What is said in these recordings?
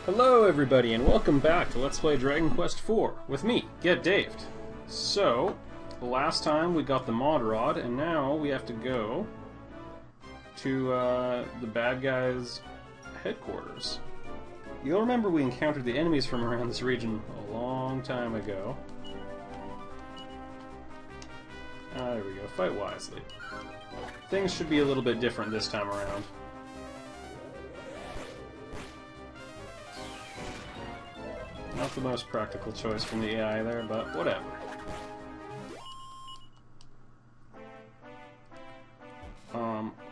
Hello everybody and welcome back to Let's Play Dragon Quest IV with me, Get Daved. So, last time we got the mod rod and now we have to go to the bad guys' headquarters. You'll remember we encountered the enemies from around this region a long time ago. There we go, fight wisely. Things should be a little bit different this time around. Not the most practical choice from the AI there, but whatever.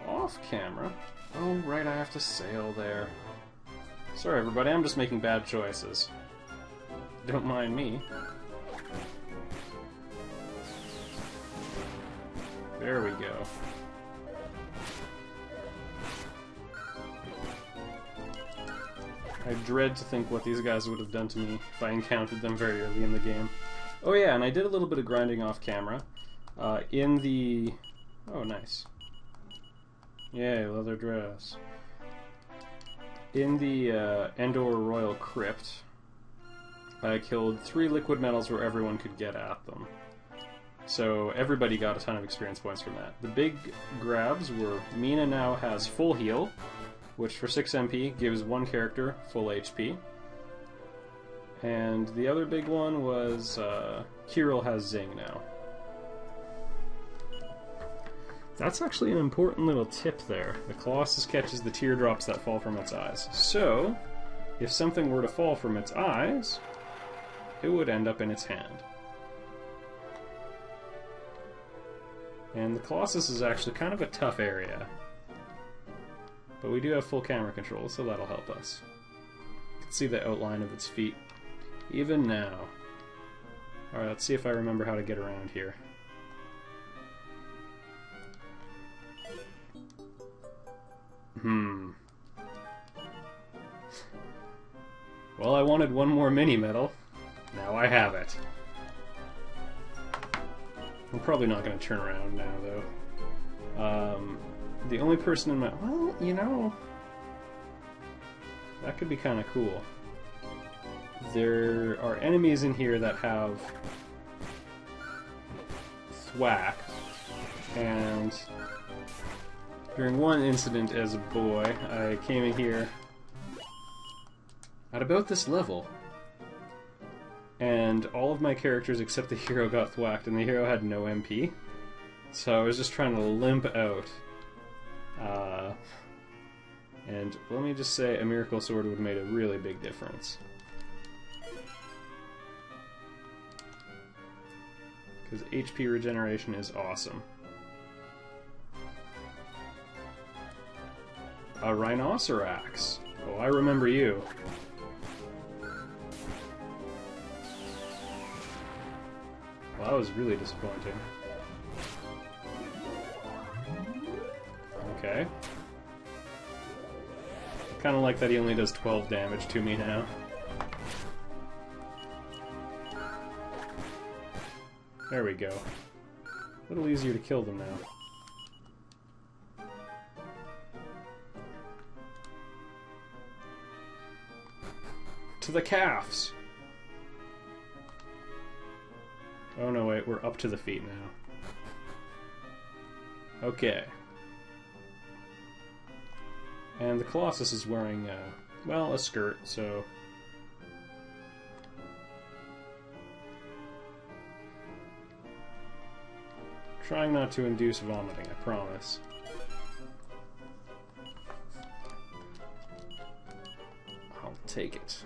Off camera. Oh, right, I have to sail there. Sorry, everybody, I'm just making bad choices. Don't mind me. There we go. I dread to think what these guys would have done to me if I encountered them very early in the game. Oh yeah, and I did a little bit of grinding off camera. In the... Oh, nice. Yay, leather dress. In the Endor Royal Crypt, I killed 3 liquid metals where everyone could get at them. So everybody got a ton of experience points from that. The big grabs were Mina now has full heal, which for 6 MP gives one character full HP. And the other big one was Kirill has Zing now. That's actually an important little tip there. The Colossus catches the teardrops that fall from its eyes. So, if something were to fall from its eyes, it would end up in its hand. And the Colossus is actually kind of a tough area. But we do have full camera control, so that'll help us. You can see the outline of its feet, even now. Alright, let's see if I remember how to get around here. Well, I wanted one more mini-medal. Now I have it. I'm probably not going to turn around now, though. The only person in my... Well, you know... That could be kind of cool. There are enemies in here that have... thwack. And... during one incident as a boy, I came in here at about this level. And all of my characters except the hero got thwacked, and the hero had no MP. So I was just trying to limp out. And let me just say, a miracle sword would have made a really big difference. Because HP regeneration is awesome. A Rhinoceros. Oh, I remember you. Well, that was really disappointing. Okay. Kind of like that he only does 12 damage to me now. There we go. A little easier to kill them now. To the calves! Oh no, wait, we're up to the feet now. Okay. And the Colossus is wearing, well, a skirt, so... Trying not to induce vomiting, I promise. I'll take it.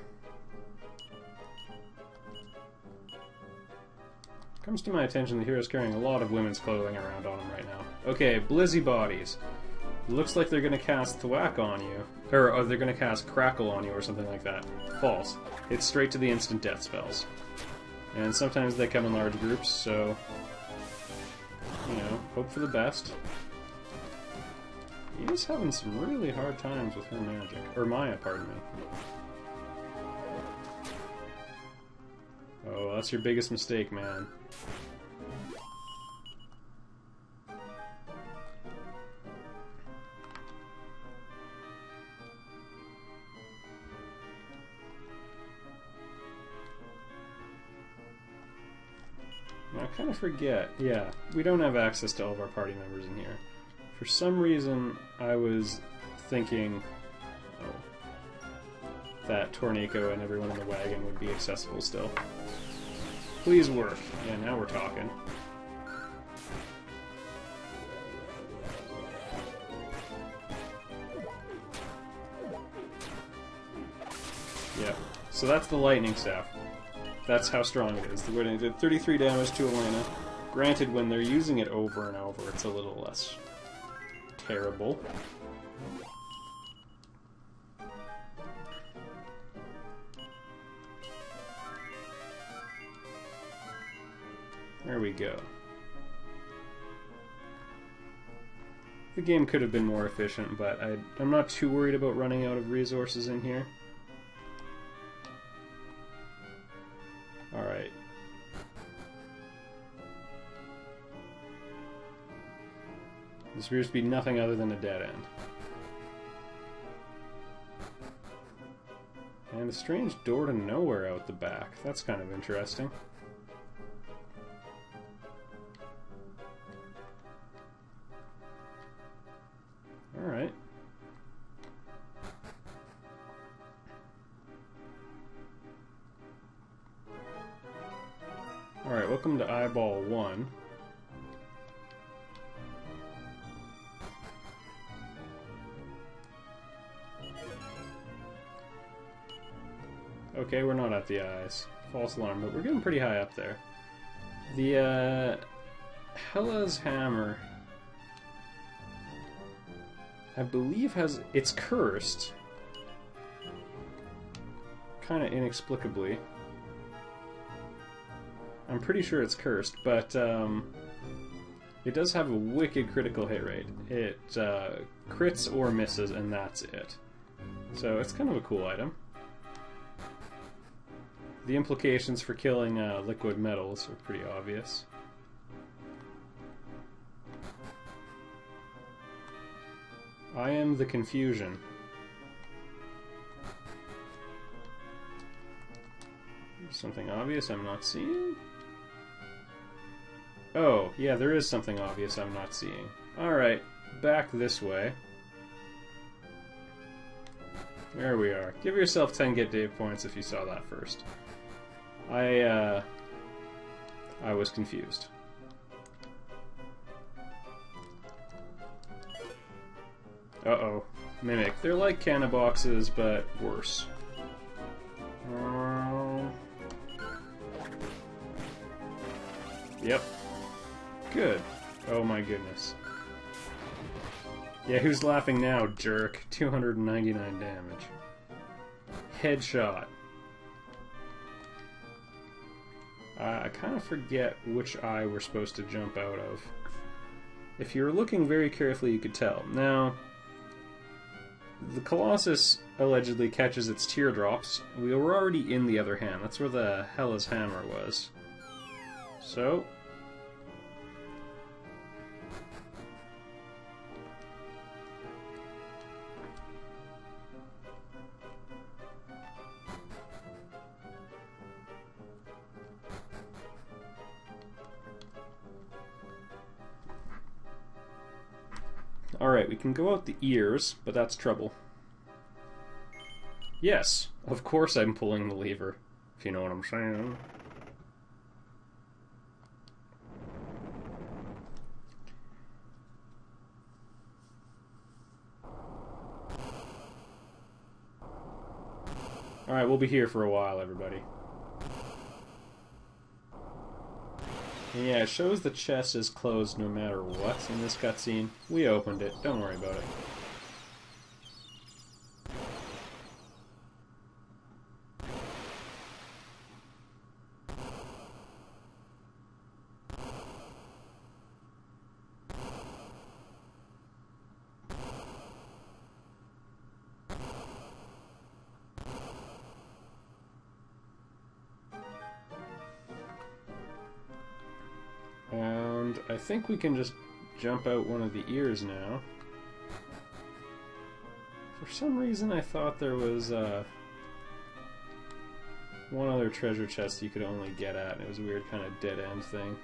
Comes to my attention the hero's carrying a lot of women's clothing around on him right now. Okay, Blizzy Bodies. Looks like they're gonna cast Thwack on you. Or they're gonna cast Crackle on you or something like that. False. It's straight to the instant death spells. And sometimes they come in large groups, so... you know, hope for the best. He's having some really hard times with her magic. Or Maya, pardon me. Oh, that's your biggest mistake, man. Now, I kind of forget. Yeah, we don't have access to all of our party members in here. For some reason, I was thinking that Tornado and everyone in the wagon would be accessible still. Please work. Yeah, now we're talking. Yeah, so that's the lightning staff. That's how strong it is. It did 33 damage to Elena. Granted, when they're using it over and over, it's a little less terrible. There we go. The game could have been more efficient, but I'm not too worried about running out of resources in here. Alright. This appears to be nothing other than a dead end. And a strange door to nowhere out the back. That's kind of interesting. Alright. Alright, welcome to Eyeball 1. Okay, we're not at the eyes. False alarm, but we're getting pretty high up there. The, Hela's hammer, I believe it's cursed. Kinda inexplicably. I'm pretty sure it's cursed, but, it does have a wicked critical hit rate. It, crits or misses, and that's it. So it's kind of a cool item. The implications for killing liquid metals are pretty obvious. I am the confusion. There's something obvious I'm not seeing? Oh, yeah, there is something obvious I'm not seeing. Alright, back this way. There we are. Give yourself 10 Get Dave points if you saw that first. I was confused. Uh-oh. Mimic. They're like canna boxes, but worse. Yep. Good. Oh my goodness. Yeah, who's laughing now, jerk? 299 damage. Headshot. I kind of forget which eye we're supposed to jump out of. If you were looking very carefully, you could tell. Now, the Colossus allegedly catches its teardrops. We were already in the other hand. That's where the Hela's hammer was. So... Alright, we can go out the ears, but that's trouble. Yes, of course I'm pulling the lever, if you know what I'm saying. Alright, we'll be here for a while, everybody. Yeah, it shows the chest is closed no matter what in this cutscene. We opened it, don't worry about it. And I think we can just jump out one of the ears now. For some reason I thought there was one other treasure chest you could only get at, and it was a weird kind of dead-end thing.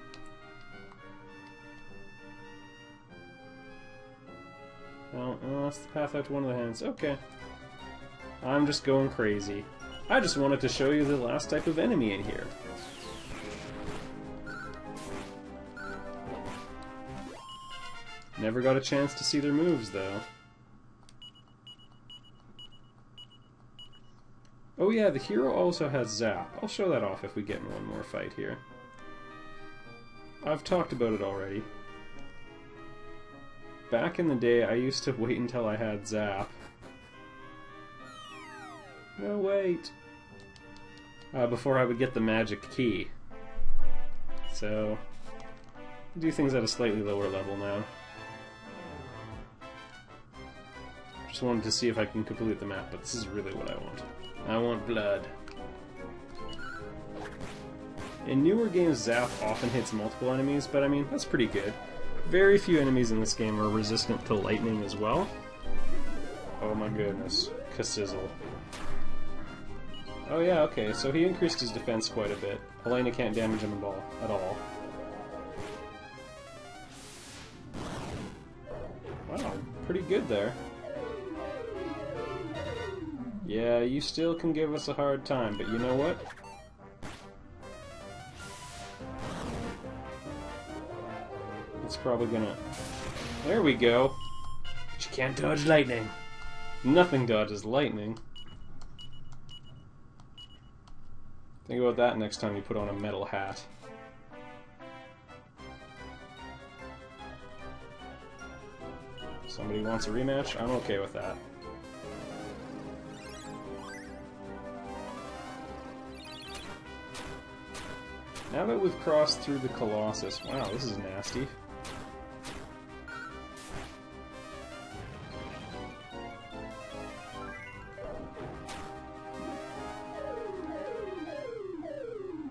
Oh, that's the path out to one of the hands. Okay. I'm just going crazy. I just wanted to show you the last type of enemy in here. Never got a chance to see their moves, though. Oh yeah, the hero also has Zap. I'll show that off if we get in one more fight here. I've talked about it already. Back in the day, I used to wait until I had Zap. No, wait. Before I would get the magic key. So, I do things at a slightly lower level now. Just wanted to see if I can complete the map, but this is really what I want. I want blood. In newer games, Zap often hits multiple enemies, but I mean, that's pretty good. Very few enemies in this game are resistant to lightning as well. Oh my goodness. Kassizzle. Oh yeah, okay, so he increased his defense quite a bit. Helena can't damage him at all. Wow, pretty good there. Yeah, you still can give us a hard time, but you know what? It's probably gonna... There we go! But you can't dodge lightning! Nothing dodges lightning. Think about that next time you put on a metal hat. Somebody wants a rematch? I'm okay with that. Now that we've crossed through the Colossus, wow, this is nasty.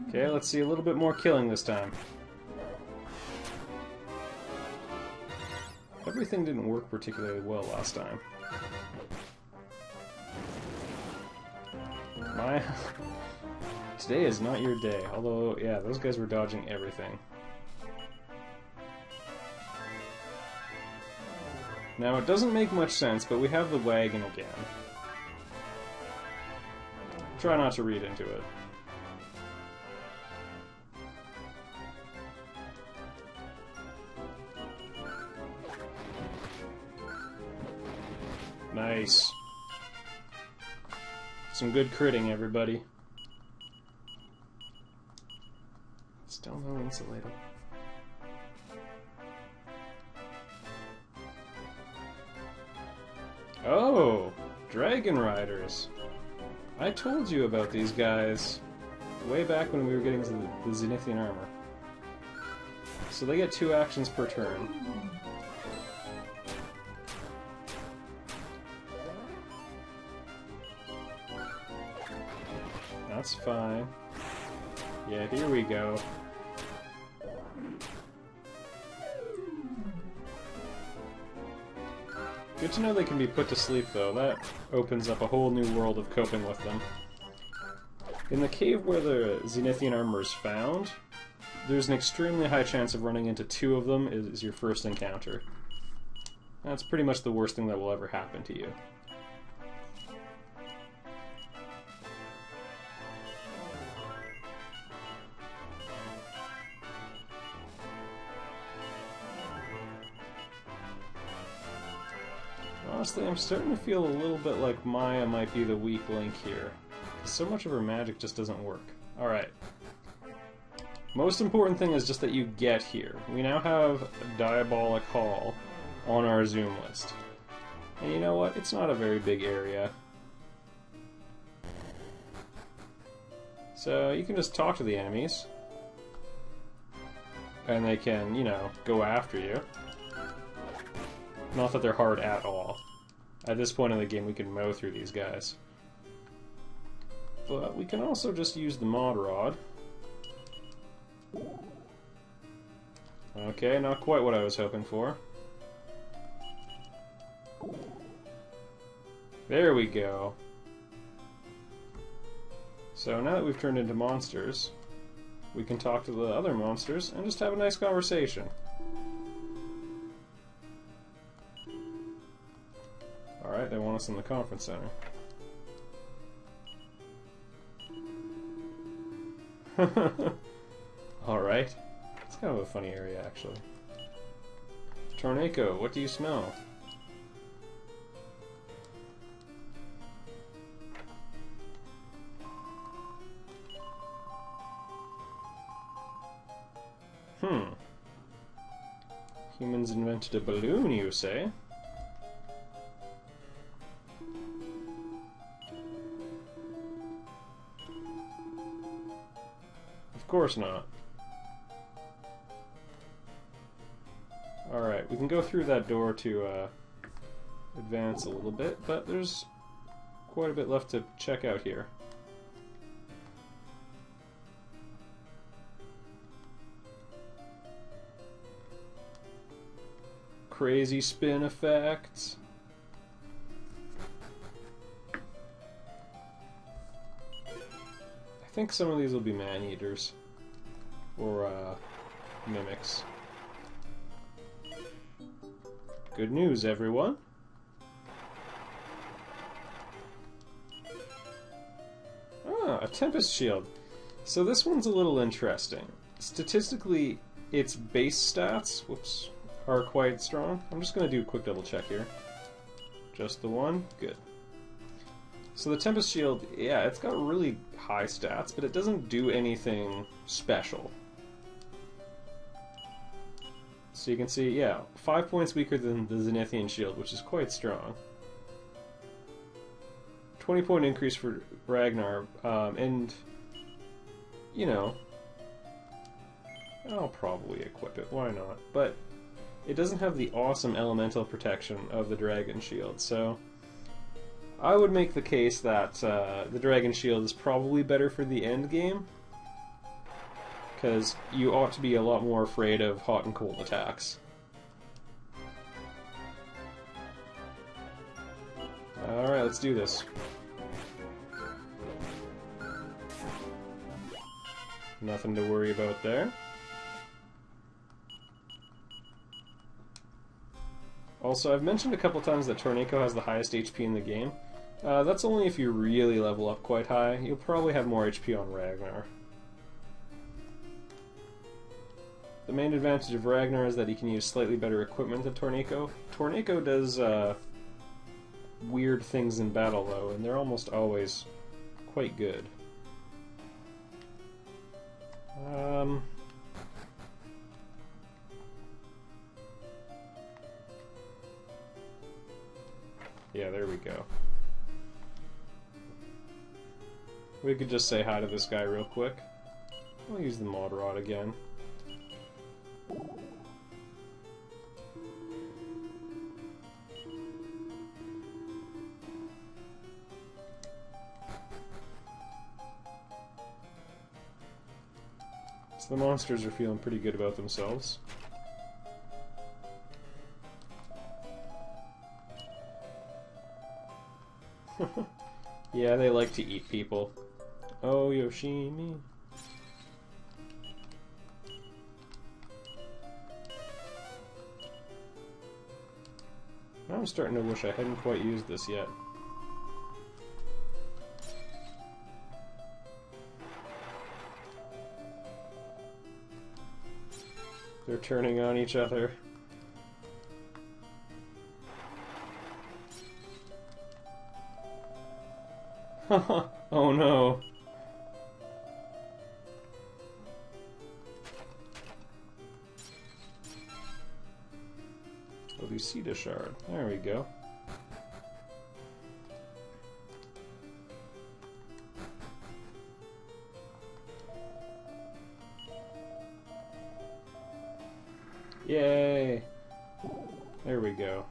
Okay, let's see a little bit more killing this time. Everything didn't work particularly well last time. Today is not your day, although, yeah, those guys were dodging everything. Now, it doesn't make much sense, but we have the wagon again. Try not to read into it. Nice. Some good critting, everybody. Still no insulated. Oh! Dragon Riders! I told you about these guys way back when we were getting to the Zenithian armor. So they get 2 actions per turn. That's fine. Yeah, here we go. Good to know they can be put to sleep, though. That opens up a whole new world of coping with them. In the cave where the Zenithian armor is found, there's an extremely high chance of running into 2 of them as your first encounter. That's pretty much the worst thing that will ever happen to you. Honestly, I'm starting to feel a little bit like Maya might be the weak link here. So much of her magic just doesn't work. Alright. Most important thing is just that you get here. We now have a Diabolic Hall on our Zoom list. And you know what? It's not a very big area. So you can just talk to the enemies. And they can, you know, go after you. Not that they're hard at all. At this point in the game, we can mow through these guys. But we can also just use the Mod Rod. Okay, not quite what I was hoping for. There we go. So now that we've turned into monsters, we can talk to the other monsters and just have a nice conversation. Alright, they want us in the conference center. Alright. It's kind of a funny area, actually. Torneko, what do you smell? Humans invented a balloon, you say? Of course not. Alright, we can go through that door to advance a little bit, but there's quite a bit left to check out here. Crazy spin effects. I think some of these will be man-eaters. Or, mimics. Good news, everyone. Ah, a Tempest Shield. So this one's a little interesting. Statistically, its base stats, whoops, are quite strong. I'm just going to do a quick double check here. Just the one? Good. So the Tempest Shield, yeah, it's got really high stats, but it doesn't do anything special. So you can see, yeah, 5 points weaker than the Zenithian Shield, which is quite strong. 20-point increase for Ragnar, and, you know, I'll probably equip it, why not? But it doesn't have the awesome elemental protection of the Dragon Shield, so I would make the case that the Dragon Shield is probably better for the end game, because you ought to be a lot more afraid of hot and cold attacks. Alright, let's do this. Nothing to worry about there. Also, I've mentioned a couple times that Torneko has the highest HP in the game. That's only if you really level up quite high. You'll probably have more HP on Ragnar. The main advantage of Ragnar is that he can use slightly better equipment than Torneko. Torneko does weird things in battle, though, and they're almost always quite good. Yeah, there we go. We could just say hi to this guy real quick. I'll use the Mod Rod again. So the monsters are feeling pretty good about themselves. Yeah, they like to eat people. Oh, Yoshimi. I'm starting to wish I hadn't quite used this yet. They're turning on each other. Oh no. A Lucida shard. There we go. Yay! There we go.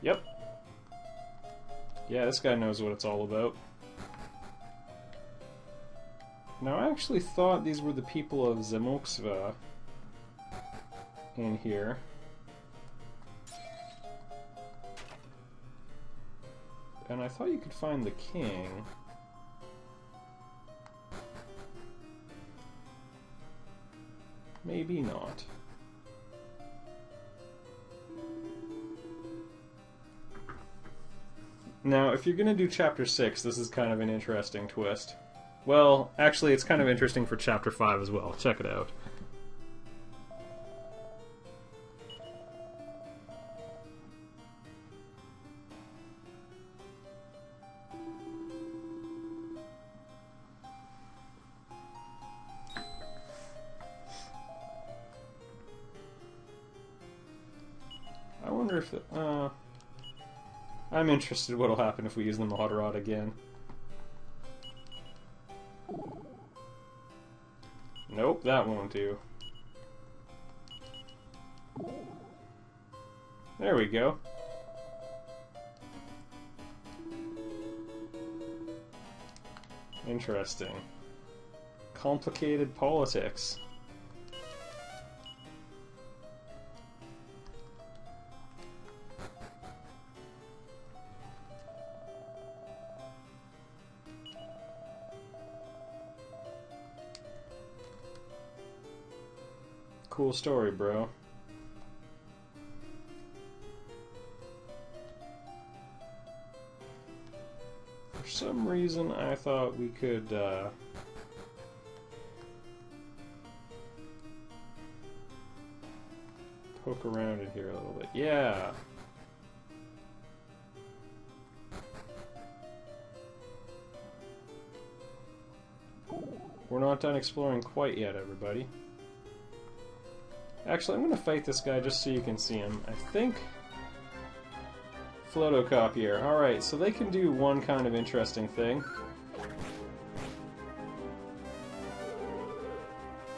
Yep. Yeah, this guy knows what it's all about. Now, I actually thought these were the people of Zemoksva in here. and I thought you could find the king. Maybe not. Now, if you're going to do Chapter 6, this is kind of an interesting twist. Well, actually, it's kind of interesting for Chapter 5 as well. Check it out. I wonder if... I'm interested what'll happen if we use the mod rod again. Nope, that won't do. There we go. Interesting. Complicated politics. Cool story, bro. For some reason, I thought we could, poke around in here a little bit. Yeah! We're not done exploring quite yet, everybody. Actually, I'm going to fight this guy just so you can see him. I think... Photocopier. Alright, so they can do one kind of interesting thing.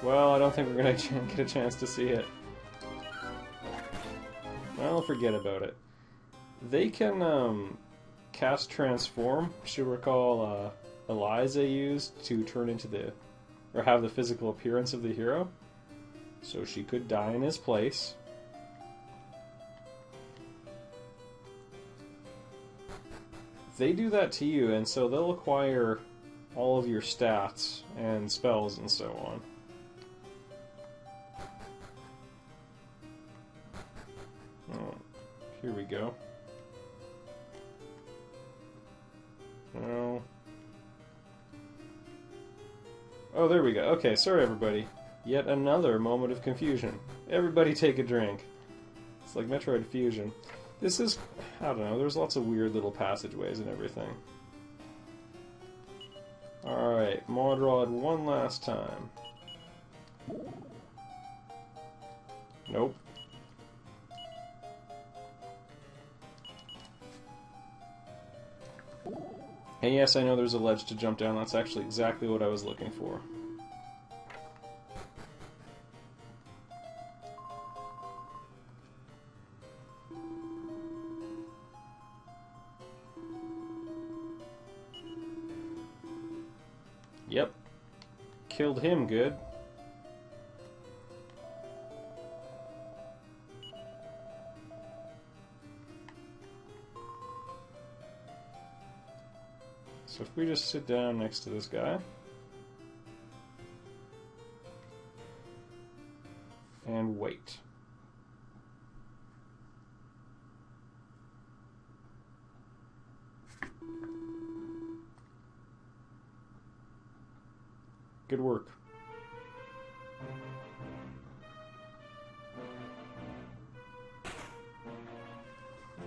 Well, I don't think we're going to get a chance to see it. Well, forget about it. They can cast Transform, which you recall Eliza used to turn into the... or have the physical appearance of the hero. So she could die in his place. They do that to you, and so they'll acquire all of your stats and spells and so on. Oh, here we go. Oh. Oh, there we go. Okay, sorry everybody. Yet another moment of confusion. Everybody take a drink. It's like Metroid Fusion. This is... I don't know, there's lots of weird little passageways and everything. Alright, mod rod one last time. Nope. And yes, I know there's a ledge to jump down. That's actually exactly what I was looking for. Yep. Killed him good. So if we just sit down next to this guy and wait. Good work.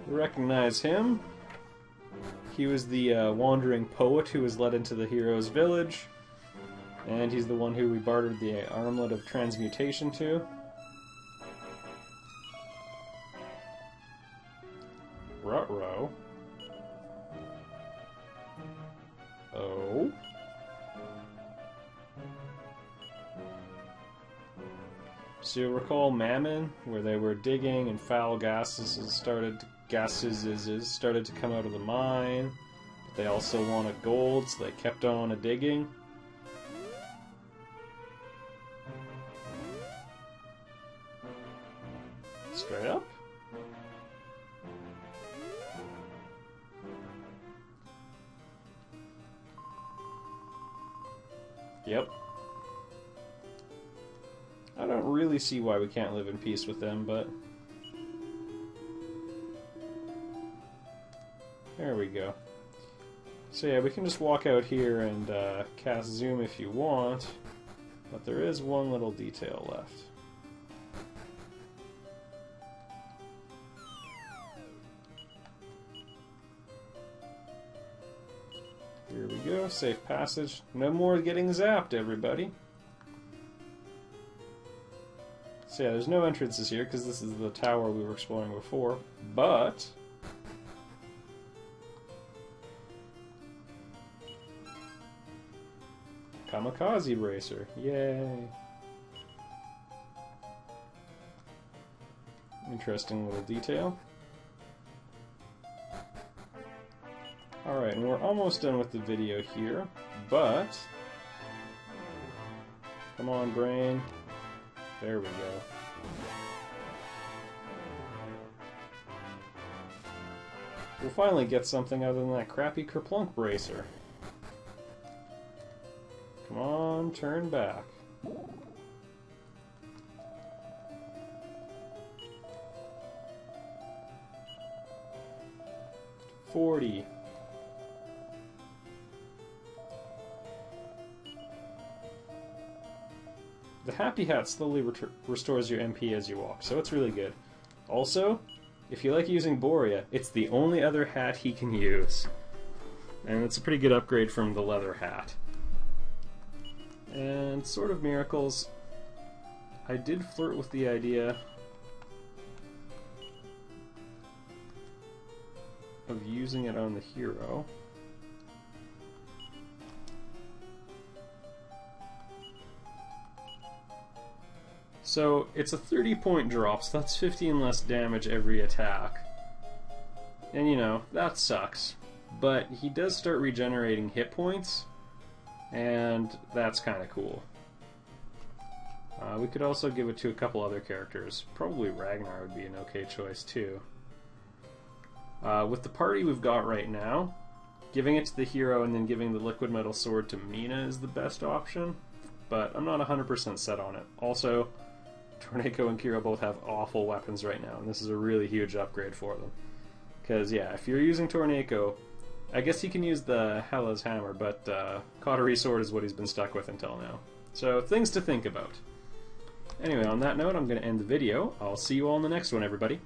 You recognize him. He was the wandering poet who was led into the hero's village, and he's the one who we bartered the armlet of transmutation to. Ruh-roh. Oh. So you'll recall Mammon, where they were digging and foul gases started to come out of the mine, but they also wanted gold, so they kept on digging. Straight up. Yep. I don't really see why we can't live in peace with them, but... There we go. So yeah, we can just walk out here and cast zoom if you want, but there is one little detail left. Here we go, safe passage. No more getting zapped, everybody. So yeah, there's no entrances here because this is the tower we were exploring before, but... Kamikaze bracer, yay! Interesting little detail. Alright, and we're almost done with the video here, but... Come on, brain. There we go. We'll finally get something other than that crappy kerplunk bracer. Come on, turn back. $40. The Happy Hat slowly restores your MP as you walk, so it's really good. Also, if you like using Borea, it's the only other hat he can use. And it's a pretty good upgrade from the leather hat. And Sword of Miracles, I did flirt with the idea of using it on the hero. So it's a 30-point drop, so that's 15 less damage every attack. And you know, that sucks. But he does start regenerating hit points, and that's kind of cool. We could also give it to a couple other characters. Probably Ragnar would be an okay choice too. With the party we've got right now, giving it to the hero and then giving the liquid metal sword to Mina is the best option, but I'm not 100% set on it. Also, Torneko and Kira both have awful weapons right now, and this is a really huge upgrade for them. Because, yeah, if you're using Torneko, I guess he can use the Hela's hammer, but Cautery sword is what he's been stuck with until now. So, things to think about. Anyway, on that note, I'm going to end the video. I'll see you all in the next one, everybody.